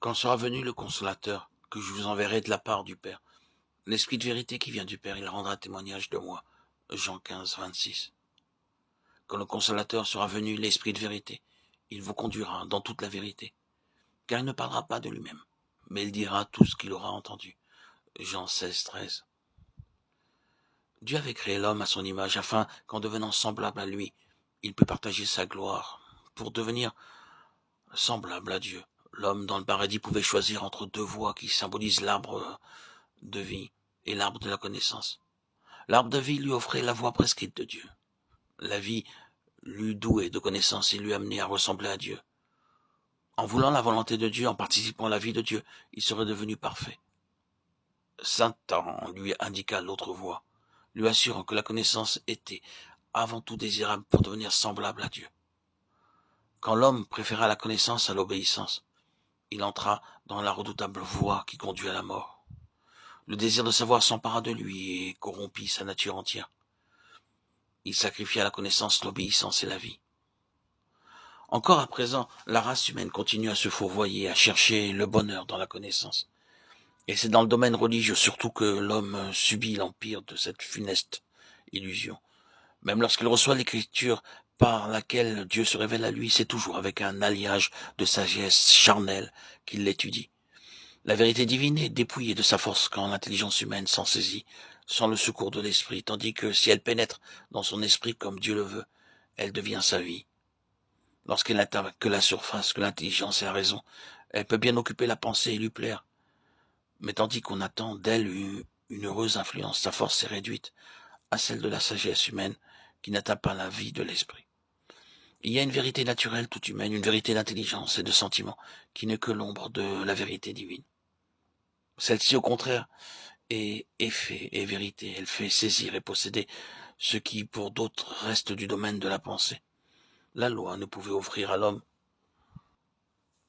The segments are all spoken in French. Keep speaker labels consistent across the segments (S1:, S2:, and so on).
S1: Quand sera venu le Consolateur, que je vous enverrai de la part du Père, l'Esprit de vérité qui vient du Père, il rendra témoignage de moi. Jean 15, 26. Quand le Consolateur sera venu, l'Esprit de vérité, il vous conduira dans toute la vérité, car il ne parlera pas de lui-même, mais il dira tout ce qu'il aura entendu. Jean 16, 13. Dieu avait créé l'homme à son image, afin qu'en devenant semblable à lui, il peut partager sa gloire, pour devenir semblable à Dieu. L'homme dans le paradis pouvait choisir entre deux voies qui symbolisent l'arbre de vie et l'arbre de la connaissance. L'arbre de vie lui offrait la voie prescrite de Dieu. La vie l'eût doué de connaissance et lui amenait à ressembler à Dieu. En voulant la volonté de Dieu, en participant à la vie de Dieu, il serait devenu parfait. Satan lui indiqua l'autre voie, lui assurant que la connaissance était avant tout désirable pour devenir semblable à Dieu. Quand l'homme préféra la connaissance à l'obéissance, il entra dans la redoutable voie qui conduit à la mort. Le désir de savoir s'empara de lui et corrompit sa nature entière. Il sacrifia la connaissance, l'obéissance et la vie. Encore à présent, la race humaine continue à se fourvoyer, à chercher le bonheur dans la connaissance. Et c'est dans le domaine religieux surtout que l'homme subit l'empire de cette funeste illusion. Même lorsqu'il reçoit l'écriture par laquelle Dieu se révèle à lui, c'est toujours avec un alliage de sagesse charnelle qu'il l'étudie. La vérité divine est dépouillée de sa force quand l'intelligence humaine s'en saisit, sans le secours de l'esprit, tandis que si elle pénètre dans son esprit comme Dieu le veut, elle devient sa vie. Lorsqu'elle n'atteint que la surface, que l'intelligence et la raison, elle peut bien occuper la pensée et lui plaire. Mais tandis qu'on attend d'elle une heureuse influence, sa force est réduite à celle de la sagesse humaine qui n'atteint pas la vie de l'esprit. Il y a une vérité naturelle toute humaine, une vérité d'intelligence et de sentiment qui n'est que l'ombre de la vérité divine. Celle-ci, au contraire, est effet et vérité. Elle fait saisir et posséder ce qui, pour d'autres, reste du domaine de la pensée. La loi ne pouvait offrir à l'homme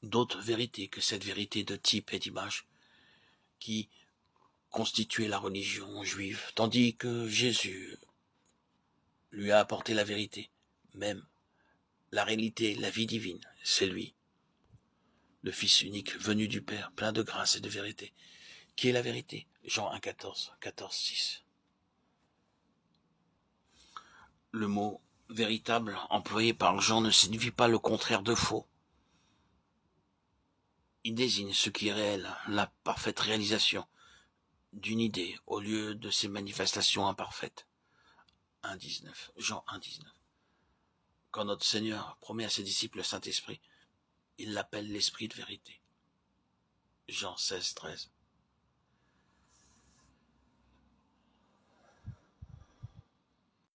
S1: d'autre vérité que cette vérité de type et d'image qui constituait la religion juive, tandis que Jésus lui a apporté la vérité, même la réalité, la vie divine, c'est lui, le Fils unique, venu du Père, plein de grâce et de vérité. Qui est la vérité? Jean 1, 14, 14, 6. Le mot véritable employé par Jean ne signifie pas le contraire de faux. Il désigne ce qui est réel, la parfaite réalisation d'une idée au lieu de ses manifestations imparfaites. 1,19. Jean 1,19. Quand notre Seigneur promet à ses disciples le Saint-Esprit, il l'appelle l'Esprit de vérité. Jean 16, 13.